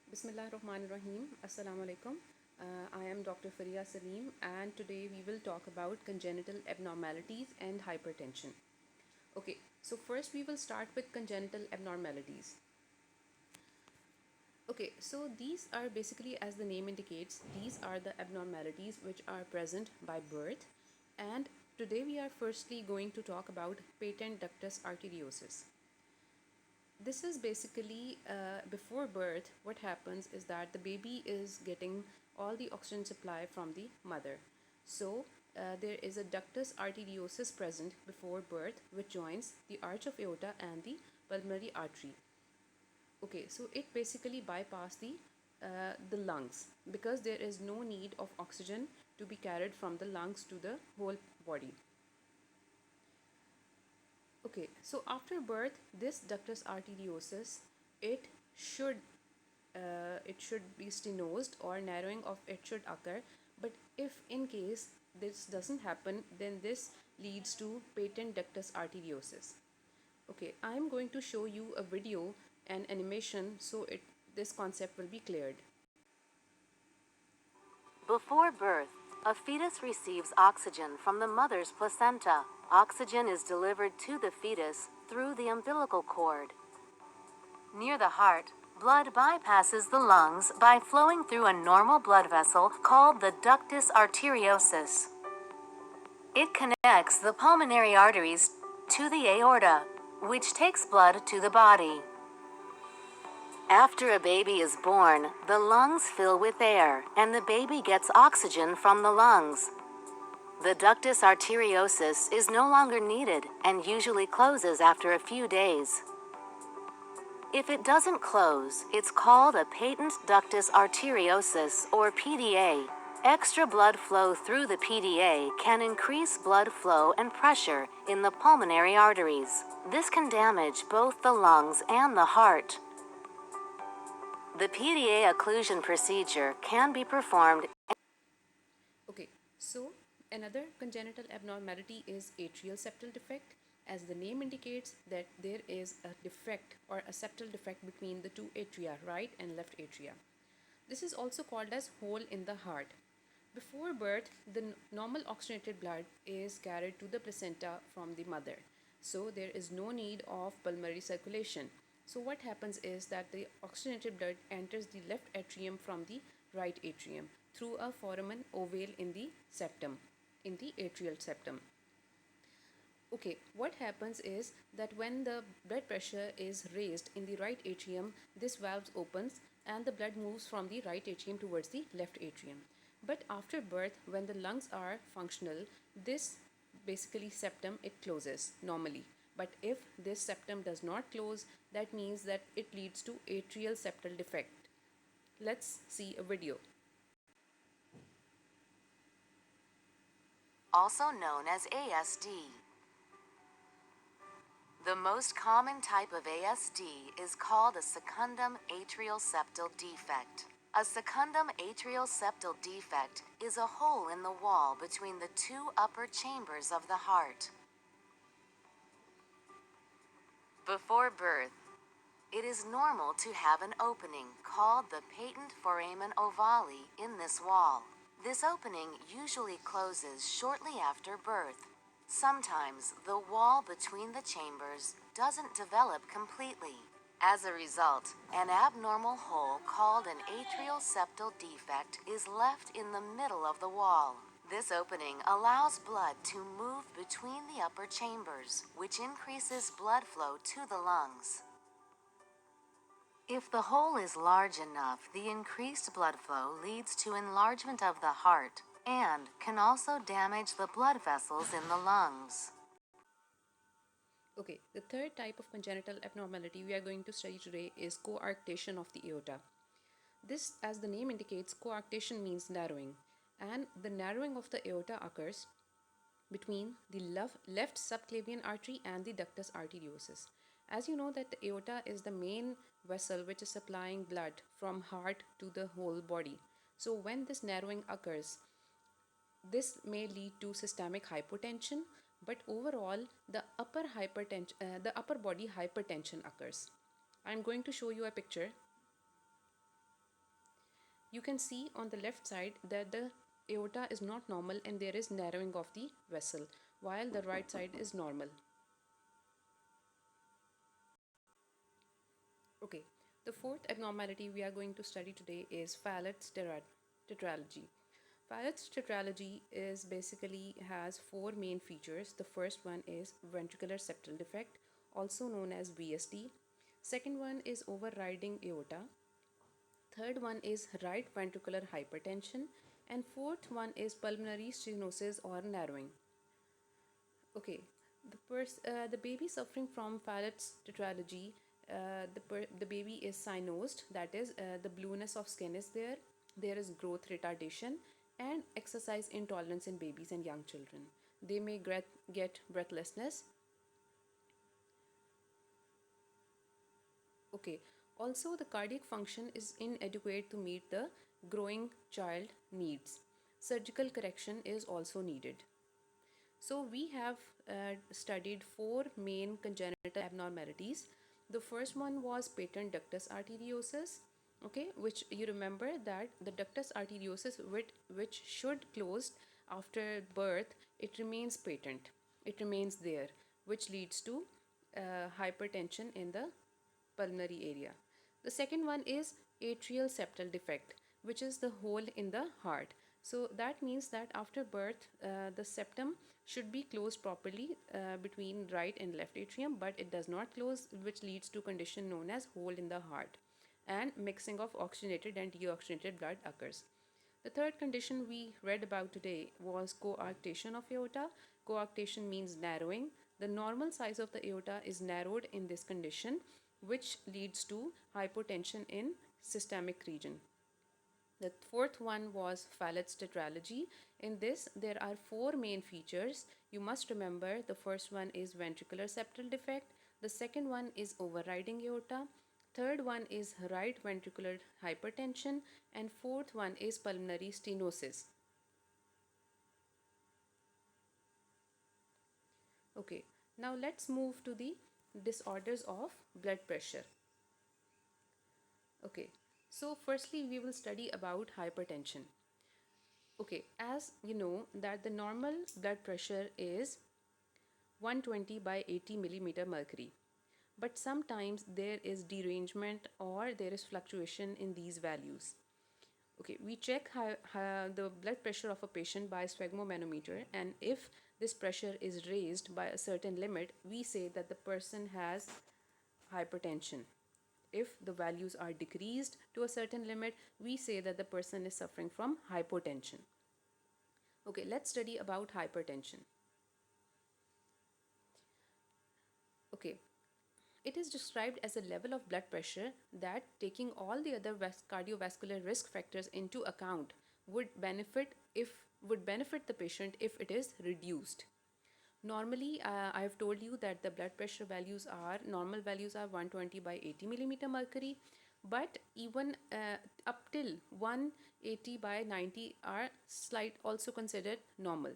Bismillahirrahmanirrahim. Assalamu alaikum. I am Dr. Fariha Saleem, and today we will talk about congenital abnormalities and hypertension. Okay, so first we will start with congenital abnormalities. Okay, so these are basically, as the name indicates, these are the abnormalities which are present by birth. And today we are firstly going to talk about patent ductus arteriosus. This is basically before birth. What happens is that the baby is getting all the oxygen supply from the mother. So there is a ductus arteriosus present before birth, which joins the arch of aorta and the pulmonary artery. Okay, so it basically bypass the lungs, because there is no need of oxygen to be carried from the lungs to the whole body. Okay, so after birth, this ductus arteriosus, it should it should be stenosed, or narrowing of it should occur. But if in case this doesn't happen, then this leads to patent ductus arteriosus. Okay, I am going to show you a video and animation so this concept will be cleared. Before birth, a fetus receives oxygen from the mother's placenta. Oxygen is delivered to the fetus through the umbilical cord. Near the heart, blood bypasses the lungs by flowing through a normal blood vessel called the ductus arteriosus. It connects the pulmonary arteries to the aorta, which takes blood to the body. After a baby is born, the lungs fill with air, and the baby gets oxygen from the lungs. The ductus arteriosus is no longer needed and usually closes after a few days. If it doesn't close, it's called a patent ductus arteriosus, or PDA. Extra blood flow through the PDA can increase blood flow and pressure in the pulmonary arteries. This can damage both the lungs and the heart. The PDA occlusion procedure can be performed. Okay, so another congenital abnormality is atrial septal defect. As the name indicates, that there is a defect or a septal defect between the two atria, right and left atria. This is also called as hole in the heart. Before birth, the normal oxygenated blood is carried to the placenta from the mother. So there is no need of pulmonary circulation. So what happens is that the oxygenated blood enters the left atrium from the right atrium through a foramen ovale in the septum, in the atrial septum. Okay, what happens is that when the blood pressure is raised in the right atrium, this valve opens and the blood moves from the right atrium towards the left atrium. But after birth, when the lungs are functional, this basically septum, it closes normally. But if this septum does not close, that means that it leads to atrial septal defect. Let's see a video. Also known as ASD. The most common type of ASD is called a secundum atrial septal defect. A secundum atrial septal defect is a hole in the wall between the two upper chambers of the heart. Before birth, it is normal to have an opening called the patent foramen ovale in this wall. This opening usually closes shortly after birth. Sometimes the wall between the chambers doesn't develop completely. As a result, an abnormal hole called an atrial septal defect is left in the middle of the wall. This opening allows blood to move between the upper chambers, which increases blood flow to the lungs. If the hole is large enough, the increased blood flow leads to enlargement of the heart and can also damage the blood vessels in the lungs. Okay, the third type of congenital abnormality we are going to study today is coarctation of the aorta. This, as the name indicates, coarctation means narrowing, and the narrowing of the aorta occurs between the left subclavian artery and the ductus arteriosus. As you know that the aorta is the main vessel which is supplying blood from heart to the whole body. So when this narrowing occurs, this may lead to systemic hypotension, but overall the upper body hypertension occurs. I'm going to show you a picture. You can see on the left side that the aorta is not normal and there is narrowing of the vessel, while the right side is normal. Okay, the fourth abnormality we are going to study today is Fallot's tetralogy. Fallot's tetralogy is basically has four main features. The first one is ventricular septal defect, also known as VSD. Second one is overriding aorta. Third one is right ventricular hypertension. And fourth one is pulmonary stenosis or narrowing. Okay, the baby suffering from Fallot's tetralogy, the baby is cyanosed, that is, the blueness of skin is there. There is growth retardation and exercise intolerance in babies and young children. They may get breathlessness. Okay, also the cardiac function is inadequate to meet the growing child needs. Surgical correction is also needed. So we have studied four main congenital abnormalities. The first one was patent ductus arteriosus, okay, which you remember that the ductus arteriosus, which should close after birth, it remains patent. It remains there, which leads to hypertension in the pulmonary area. The second one is atrial septal defect, which is the hole in the heart. So that means that after birth, the septum should be closed properly between right and left atrium, but it does not close, which leads to condition known as hole in the heart. And mixing of oxygenated and deoxygenated blood occurs. The third condition we read about today was coarctation of aorta. Coarctation means narrowing. The normal size of the aorta is narrowed in this condition, which leads to hypotension in systemic region. The fourth one was Fallot's tetralogy. In this, there are four main features. You must remember the first one is ventricular septal defect, the second one is overriding aorta, third one is right ventricular hypertension, and fourth one is pulmonary stenosis. Okay, now let's move to the disorders of blood pressure. Okay, so firstly we will study about hypertension. Okay, as you know that the normal blood pressure is 120 by 80 millimeter mercury, but sometimes there is derangement or there is fluctuation in these values. Okay, we check the blood pressure of a patient by sphygmomanometer, and if this pressure is raised by a certain limit, we say that the person has hypertension. If the values are decreased to a certain limit, we say that the person is suffering from hypotension. Okay, let's study about hypertension. Okay, it is described as a level of blood pressure that, taking all the other cardiovascular risk factors into account, would benefit the patient if it is reduced. Normally, I have told you that the blood pressure normal values are 120 by 80 millimeter mercury, but even up till 180 by 90 are also considered normal.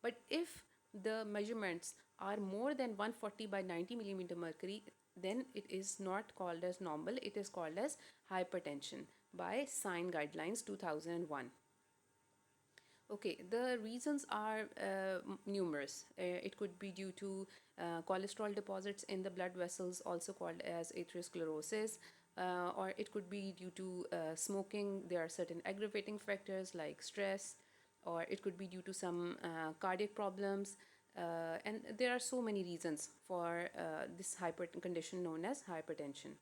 But if the measurements are more than 140 by 90 millimeter mercury, then it is not called as normal, it is called as hypertension by SIGN Guidelines 2001. Okay, the reasons are numerous. It could be due to cholesterol deposits in the blood vessels, also called as atherosclerosis, or it could be due to smoking. There are certain aggravating factors like stress, or it could be due to some cardiac problems. And there are so many reasons for this condition known as hypertension.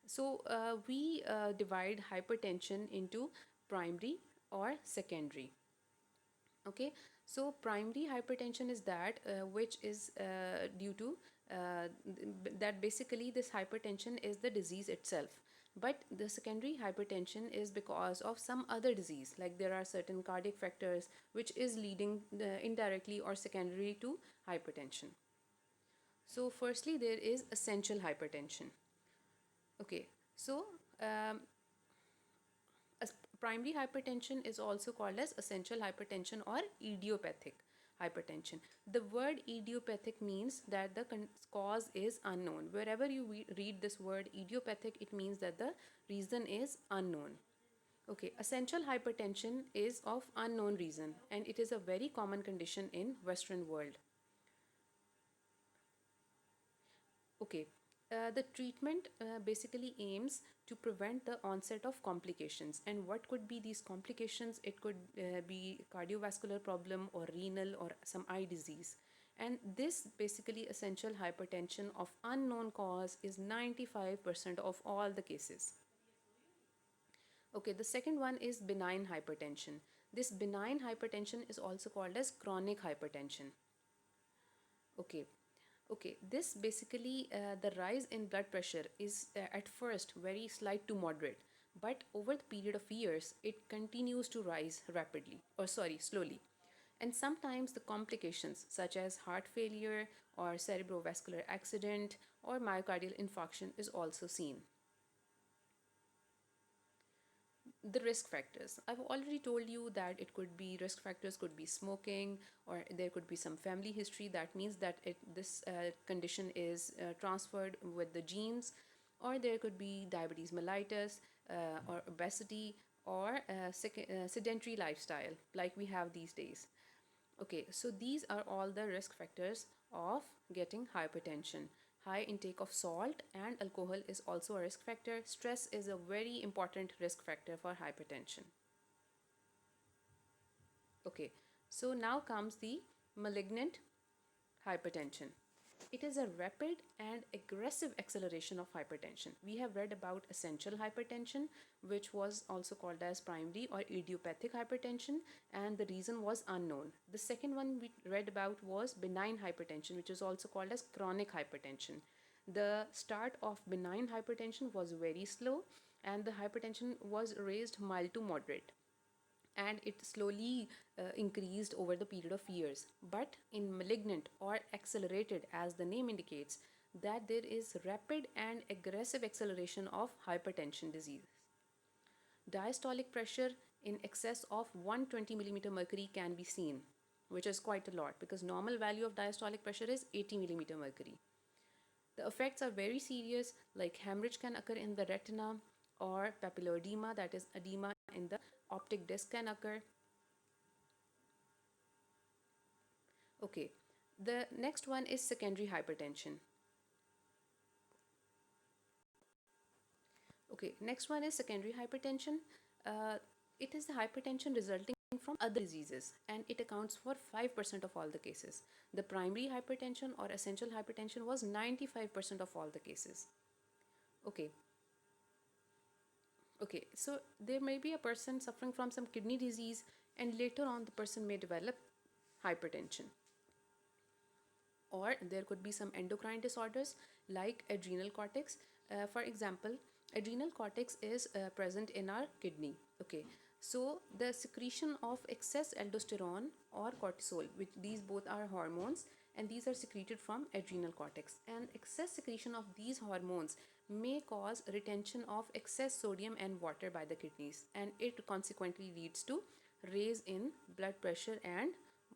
So we divide hypertension into primary or secondary. Okay, so primary hypertension is that which is due to that basically this hypertension is the disease itself, but the secondary hypertension is because of some other disease, like there are certain cardiac factors which is leading indirectly or secondary to hypertension. So firstly there is essential hypertension. Okay, so um, primary hypertension is also called as essential hypertension or idiopathic hypertension. The word idiopathic means that the cause is unknown. Wherever you read this word idiopathic, it means that the reason is unknown. Okay, essential hypertension is of unknown reason and it is a very common condition in Western world. Okay, the treatment basically aims to prevent the onset of complications. And what could be these complications? It could be cardiovascular problem or renal or some eye disease. And this basically essential hypertension of unknown cause is 95% of all the cases. Okay, the second one is benign hypertension. This benign hypertension is also called as chronic hypertension. Okay, okay. This basically the rise in blood pressure is at first very slight to moderate, but over the period of years, it continues to rise rapidly, or sorry, slowly. And sometimes the complications such as heart failure or cerebrovascular accident or myocardial infarction is also seen. The risk factors, I've already told you that it could be risk factors could be smoking, or there could be some family history. That means that this condition is transferred with the genes, or there could be diabetes mellitus, or obesity, or sedentary lifestyle like we have these days. Okay, so these are all the risk factors of getting hypertension. High intake of salt and alcohol is also a risk factor. Stress is a very important risk factor for hypertension. Okay, so now comes the malignant hypertension. It is a rapid and aggressive acceleration of hypertension. We have read about essential hypertension, which was also called as primary or idiopathic hypertension, and the reason was unknown. The second one we read about was benign hypertension, which is also called as chronic hypertension. The start of benign hypertension was very slow, and the hypertension was raised mild to moderate, and it slowly increased over the period of years. But in malignant or accelerated, as the name indicates, that there is rapid and aggressive acceleration of hypertension disease. Diastolic pressure in excess of 120 millimeter mercury can be seen, which is quite a lot because normal value of diastolic pressure is 80 millimeter mercury. The effects are very serious, like hemorrhage can occur in the retina, or papilloedema, that is edema in the optic disc, can occur. Okay, the next one is secondary hypertension. Okay, next one is secondary hypertension. Uh, it is the hypertension resulting from other diseases, and it accounts for 5% of all the cases. The primary hypertension or essential hypertension was 95% of all the cases. Okay, okay, so there may be a person suffering from some kidney disease, and later on the person may develop hypertension. Or there could be some endocrine disorders like adrenal cortex. For example, adrenal cortex is present in our kidney. Okay, so the secretion of excess aldosterone or cortisol, which these both are hormones, and these are secreted from adrenal cortex, and excess secretion of these hormones may cause retention of excess sodium and water by the kidneys, and it consequently leads to raise in blood pressure and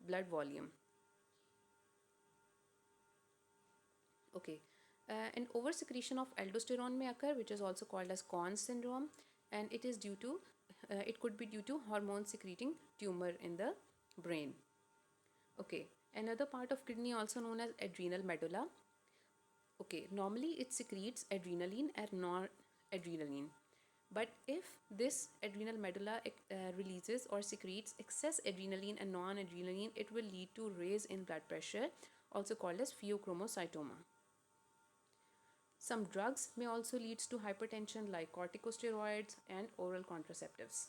blood volume. Okay, and oversecretion of aldosterone may occur, which is also called as Conn's syndrome, and it is due to it could be due to hormone secreting tumor in the brain. Okay, another part of kidney also known as adrenal medulla. Okay, normally it secretes adrenaline and non-adrenaline. But if this adrenal medulla releases or secretes excess adrenaline and non-adrenaline, it will lead to raise in blood pressure, also called as pheochromocytoma. Some drugs may also lead to hypertension like corticosteroids and oral contraceptives.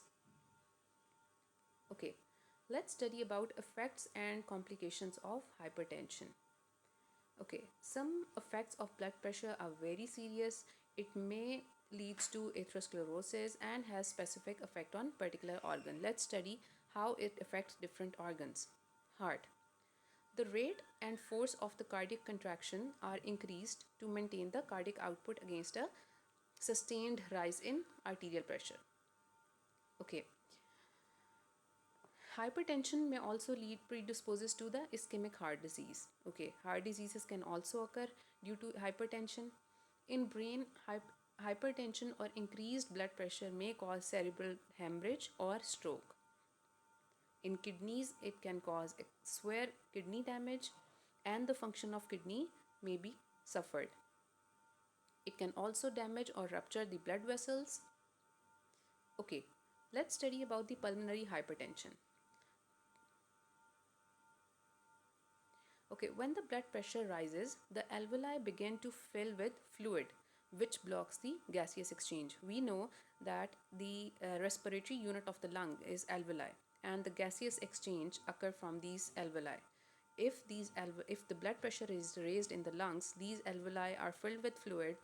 Okay, let's study about effects and complications of hypertension. Okay, some effects of blood pressure are very serious. It may leads to atherosclerosis and has specific effect on particular organ. Let's study how it affects different organs. Heart. The rate and force of the cardiac contraction are increased to maintain the cardiac output against a sustained rise in arterial pressure. Okay. Hypertension may also lead predisposes to the ischemic heart disease. Okay, heart diseases can also occur due to hypertension. In brain, hypertension or increased blood pressure may cause cerebral hemorrhage or stroke. In kidneys, it can cause severe kidney damage and the function of kidney may be suffered. It can also damage or rupture the blood vessels. Okay, let's study about the pulmonary hypertension. Okay, when the blood pressure rises, the alveoli begin to fill with fluid, which blocks the gaseous exchange. We know that the respiratory unit of the lung is alveoli, and the gaseous exchange occur from these alveoli. If the blood pressure is raised in the lungs, these alveoli are filled with fluid,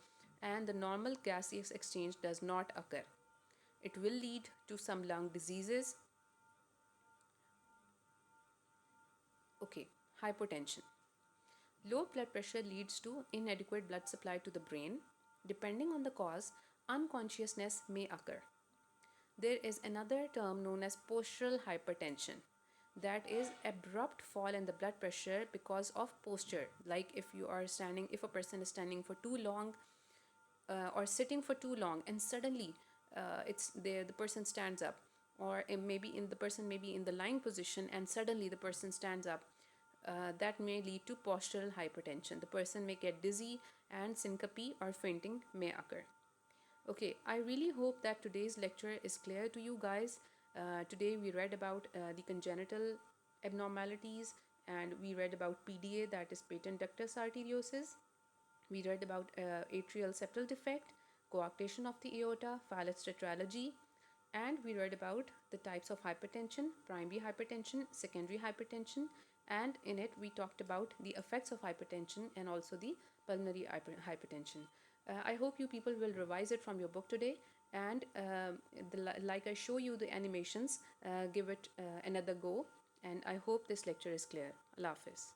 and the normal gaseous exchange does not occur. It will lead to some lung diseases. Okay, hypotension. Low blood pressure leads to inadequate blood supply to the brain. Depending on the cause, unconsciousness may occur. There is another term known as postural hypertension. That is abrupt fall in the blood pressure because of posture. Like if a person is standing for too long or sitting for too long, and suddenly it's there, the person stands up, or the person may be in the lying position, and suddenly the person stands up. That may lead to postural hypertension. The person may get dizzy, and syncope or fainting may occur. Okay, I really hope that today's lecture is clear to you guys. Today we read about the congenital abnormalities, and we read about PDA, that is patent ductus arteriosus. We read about atrial septal defect, coarctation of the aorta, Fallot's tetralogy, and we read about the types of hypertension, primary hypertension, secondary hypertension, and in it we talked about the effects of hypertension and also the pulmonary hypertension. I hope you people will revise it from your book today, and like I show you the animations, give it another go, and I hope this lecture is clear. Allah Hafiz.